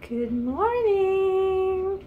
Good morning.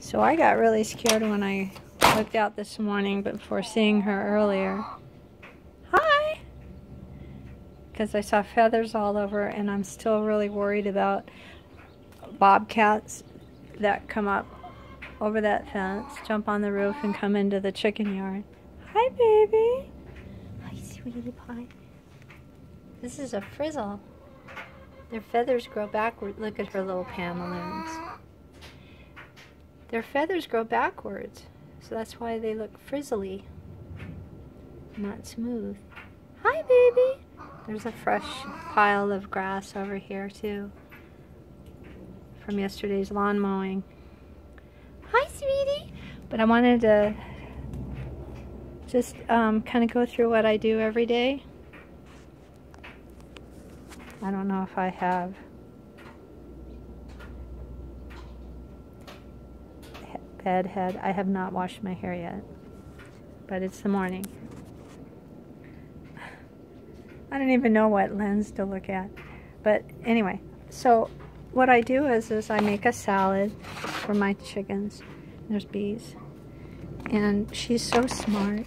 So I got really scared when I looked out this morning before seeing her earlier. Hi! Because I saw feathers all over, and I'm still really worried about bobcats that come up over that fence, jump on the roof, and come into the chicken yard. Hi, baby. Hi, sweetie pie. This is a frizzle. Their feathers grow backward. Look at her little pantaloons. Their feathers grow backwards, so that's why they look frizzly, not smooth. Hi, baby. There's a fresh pile of grass over here, too, from yesterday's lawn mowing. Hi, sweetie. But I wanted to just kind of go through what I do every day. I don't know if I have bedhead. I have not washed my hair yet, but it's the morning. I don't even know what lens to look at. But anyway, so what I do is I make a salad for my chickens. There's bees. And she's so smart.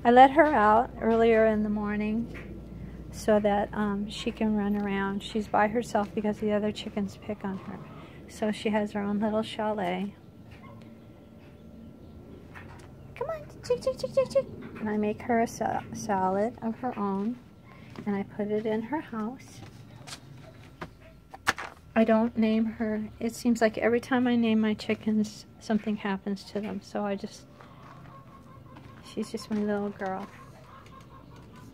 I let her out earlier in the morning so that she can run around. She's by herself because the other chickens pick on her. So she has her own little chalet. Come on, chick, chick, chick, chick, chick. And I make her a salad of her own, and I put it in her house. I don't name her. It seems like every time I name my chickens, something happens to them. So she's just my little girl.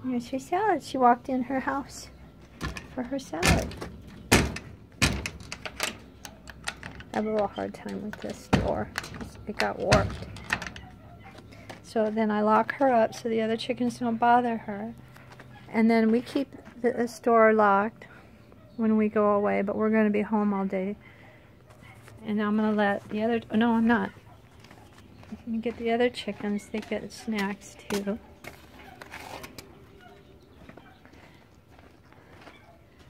Here's her salad. She walked in her house for her salad. I have a little hard time with this door. It got warped. So then I lock her up so the other chickens don't bother her. And then we keep this door locked when we go away, but we're going to be home all day. And I'm going to let the other... Oh, no, I'm not. You get the other chickens. They get snacks, too.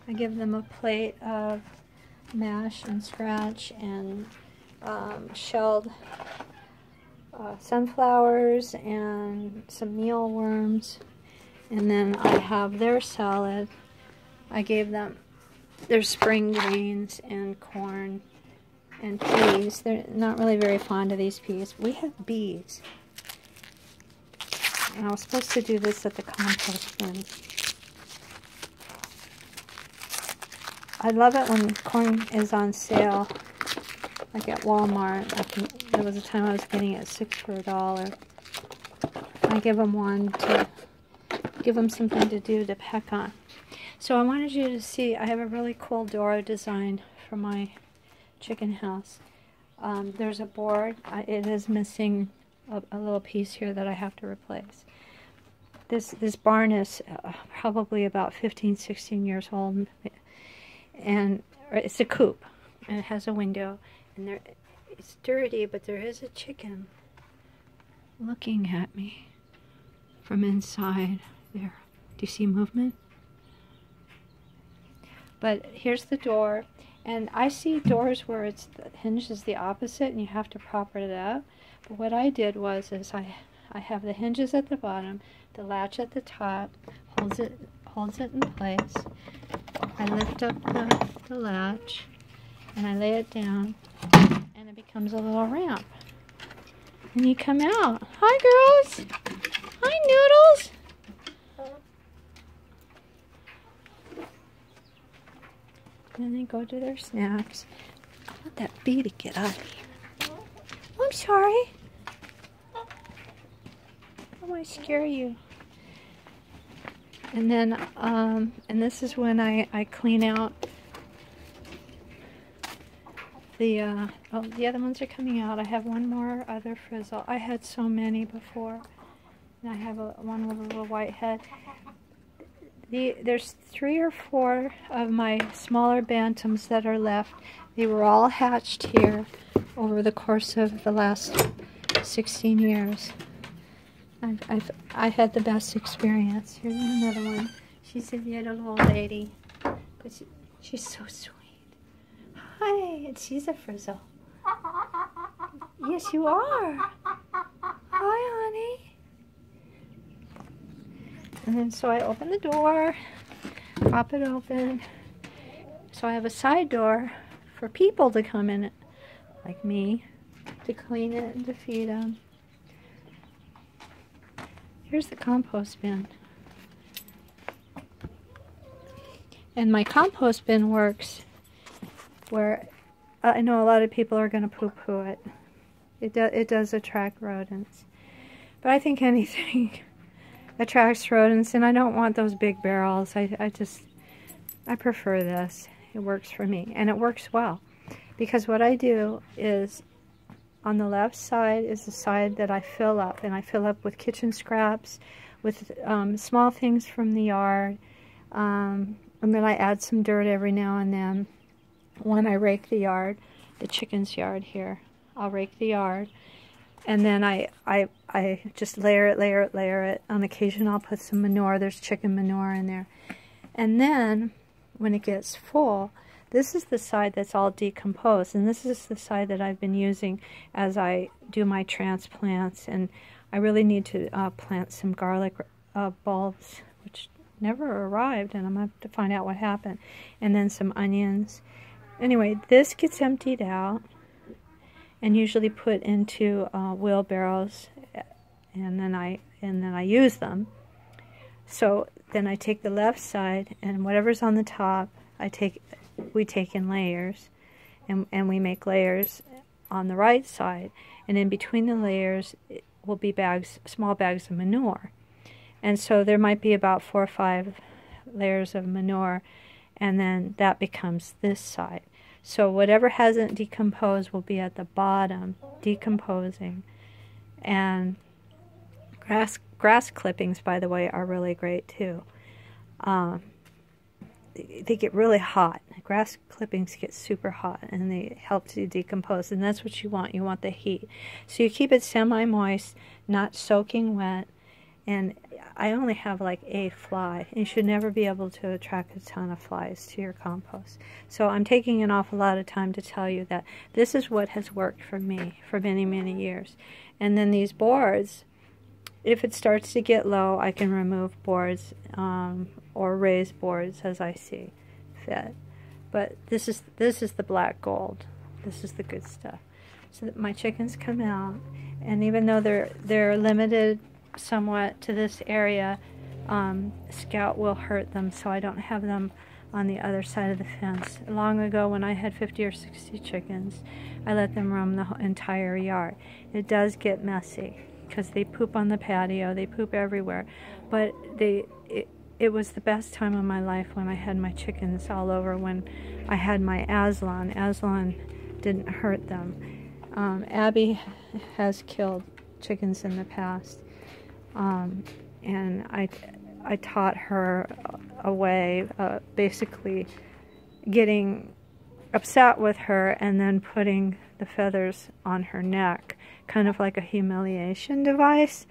I give them a plate of mash and scratch and shelled sunflowers and some mealworms. And then I have their salad. I gave them their spring greens and corn and peas. They're not really very fond of these peas. We have bees. And I was supposed to do this at the compost bin. I love it when corn is on sale, like at Walmart. There was a time I was getting it 6 for $1. I give them one to give them something to do to peck on. So I wanted you to see, I have a really cool door design for my chicken house. There's a board. It is missing a little piece here that I have to replace. This barn is probably about 15, 16 years old. And it's a coop, and it has a window, and it's dirty, but there is a chicken looking at me from inside there. Do you see movement? But here's the door, and I see doors where the hinge is the opposite, and you have to prop it up. But what I did was I have the hinges at the bottom, the latch at the top, holds it in place. I lift up the latch, and I lay it down, and it becomes a little ramp. And you come out. Hi, girls. Hi, Noodles. And they go to their snacks. I want that bee to get out of here. Oh, I'm sorry. I don't want to scare you. And then, and this is when I clean out the other ones are coming out. I have one more other frizzle. I had so many before. And I have one with a little white head. There's 3 or 4 of my smaller bantams that are left. They were all hatched here over the course of the last 16 years. I had the best experience. Here's another one. She's a little old lady, but she's so sweet. Hi, she's a frizzle. Yes, you are. Hi, honey. And then so I open the door, prop it open. So I have a side door for people to come in, like me, to clean it and to feed them. Here's the compost bin. And my compost bin works where I know a lot of people are going to poo-poo it. It does attract rodents. But I think anything attracts rodents, and I don't want those big barrels. I prefer this. It works for me, and it works well. Because what I do is, on the left side is the side that I fill up, and I fill up with kitchen scraps, with small things from the yard, and then I add some dirt every now and then. When I rake the yard, the chicken's yard here, I'll rake the yard, and then I just layer it. On occasion I'll put some manure. There's chicken manure in there. And then when it gets full, this is the side that's all decomposed, and this is the side that I've been using as I do my transplants. And I really need to plant some garlic bulbs, which never arrived, and I'm going to have to find out what happened. And then some onions. Anyway, this gets emptied out and usually put into wheelbarrows, and then I use them. So then I take the left side, and whatever's on the top, we take in layers, and we make layers on the right side, and in between the layers will be small bags of manure. And so there might be about 4 or 5 layers of manure, and then that becomes this side. So whatever hasn't decomposed will be at the bottom, decomposing. And grass clippings, by the way, are really great too. They get really hot. Grass clippings get super hot, and they help to decompose, and that's what you want. You want the heat. So you keep it semi-moist, not soaking wet. And I only have like a fly. You should never be able to attract a ton of flies to your compost. So I'm taking an awful lot of time to tell you that this is what has worked for me for many, many years. And then these boards, if it starts to get low, I can remove boards or raise boards as I see fit. But this is the black gold. This is the good stuff. So that my chickens come out, and even though they're limited somewhat to this area, Scout will hurt them, so I don't have them on the other side of the fence. Long ago, when I had 50 or 60 chickens, I let them roam the entire yard. It does get messy because they poop on the patio, they poop everywhere, but it was the best time of my life when I had my chickens all over, when I had my Aslan. Aslan didn't hurt them. Abby has killed chickens in the past. And I taught her a way, basically getting upset with her and then putting the feathers on her neck, kind of like a humiliation device.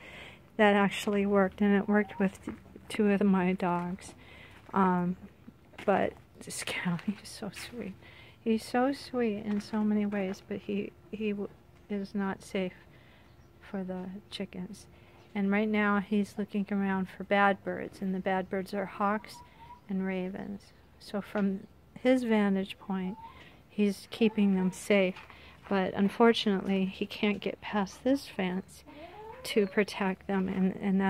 That actually worked, and it worked with 2 of my dogs. But Scout, he's so sweet. He's so sweet in so many ways, but he is not safe for the chickens. And right now he's looking around for bad birds, and the bad birds are hawks and ravens. So from his vantage point, he's keeping them safe. But unfortunately, he can't get past this fence to protect them, and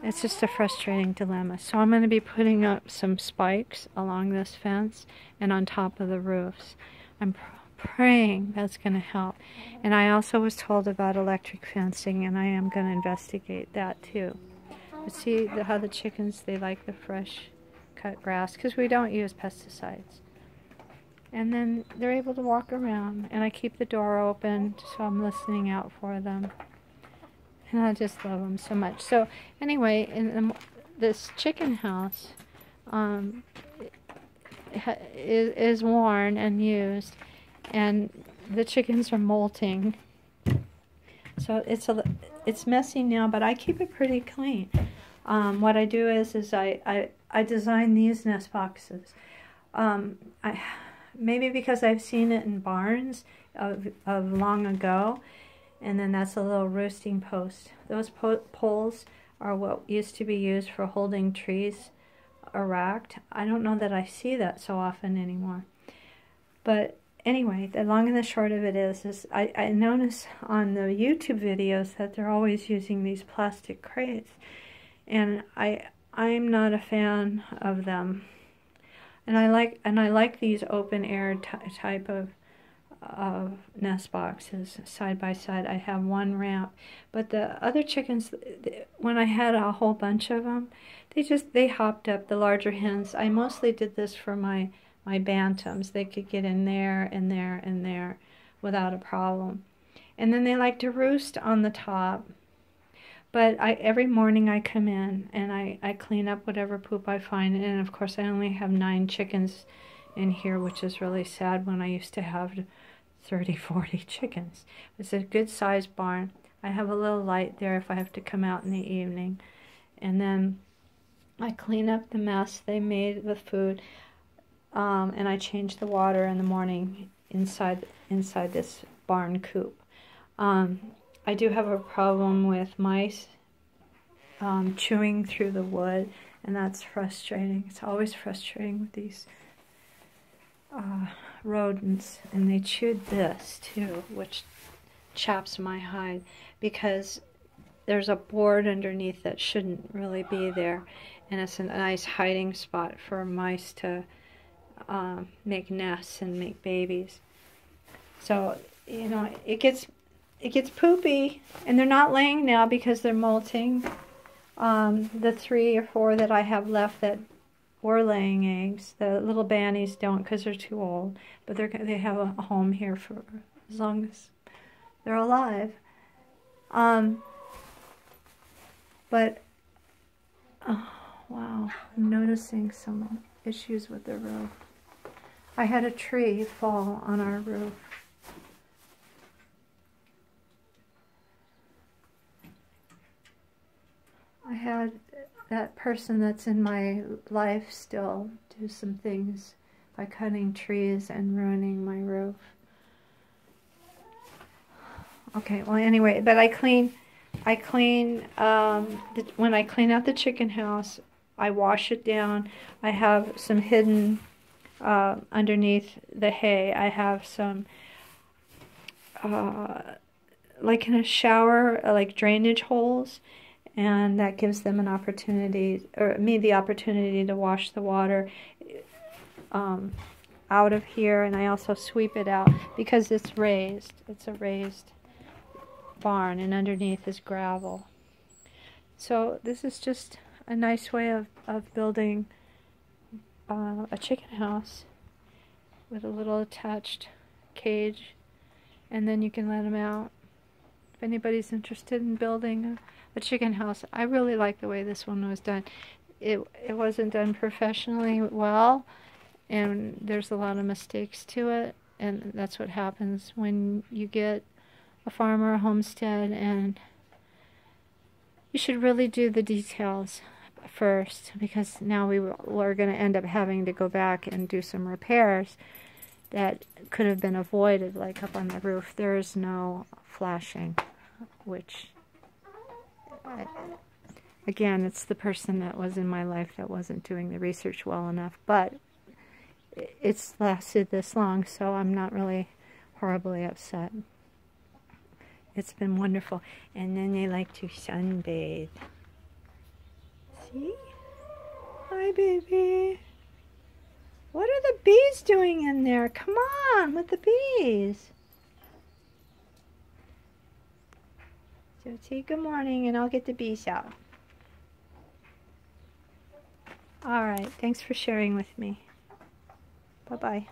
it's just a frustrating dilemma. So I'm going to be putting up some spikes along this fence and on top of the roofs. I'm praying that's going to help. And I also was told about electric fencing, and I am going to investigate that too. But see how the chickens, they like the fresh cut grass because we don't use pesticides. And then they're able to walk around, and I keep the door open so I'm listening out for them. And I just love them so much. So anyway, in this chicken house is worn and used, and the chickens are molting. So it's messy now, but I keep it pretty clean. What I do is I design these nest boxes. Maybe because I've seen it in barns of long ago, and then that's a little roosting post. Those poles are what used to be used for holding trees erect. I don't know that I see that so often anymore. But anyway, the long and the short of it is I notice on the YouTube videos that they're always using these plastic crates, and I'm not a fan of them. And I like these open air type of nest boxes side by side. I have one ramp, but the other chickens, when I had a whole bunch of them, they hopped up, the larger hens. I mostly did this for my bantams. They could get in there and there and there without a problem. And then they like to roost on the top. But every morning I come in and I clean up whatever poop I find. And of course I only have 9 chickens in here, which is really sad when I used to have 30, 40 chickens. It's a good sized barn. I have a little light there if I have to come out in the evening. And then I clean up the mess they made with food. And I change the water in the morning inside this barn coop. I do have a problem with mice chewing through the wood, and that's frustrating. It's always frustrating with these rodents, and they chewed this too, which chaps my hide, because there's a board underneath that shouldn't really be there, and it's a nice hiding spot for mice to make nests and make babies. So, you know, it gets poopy, and they're not laying now because they're molting. The 3 or 4 that I have left that were laying eggs, the little bannies don't because they're too old, but they have a home here for as long as they're alive. But oh, wow, I'm noticing some issues with the roof. I had a tree fall on our roof. I had that person that's in my life still do some things by cutting trees and ruining my roof. Okay, well anyway, but when I clean out the chicken house, I wash it down. I have some hidden underneath the hay. I have some like in a shower, like drainage holes. And that gives them an opportunity, or me the opportunity, to wash the water out of here. And I also sweep it out because it's raised. It's a raised barn, and underneath is gravel. So this is just a nice way of building a chicken house with a little attached cage, and then you can let them out. If anybody's interested in building a chicken house, I really like the way this one was done. It wasn't done professionally well, and there's a lot of mistakes to it, and that's what happens when you get a farm or a homestead, and you should really do the details first, because now we're going to end up having to go back and do some repairs that could have been avoided, like up on the roof. There is no flashing, which, again, it's the person that was in my life that wasn't doing the research well enough, but it's lasted this long, so I'm not really horribly upset. It's been wonderful. And then they like to sunbathe. See? Hi, baby. What are the bees doing in there? Come on, with the bees. So say good morning, and I'll get the bees out. All right, thanks for sharing with me. Bye-bye.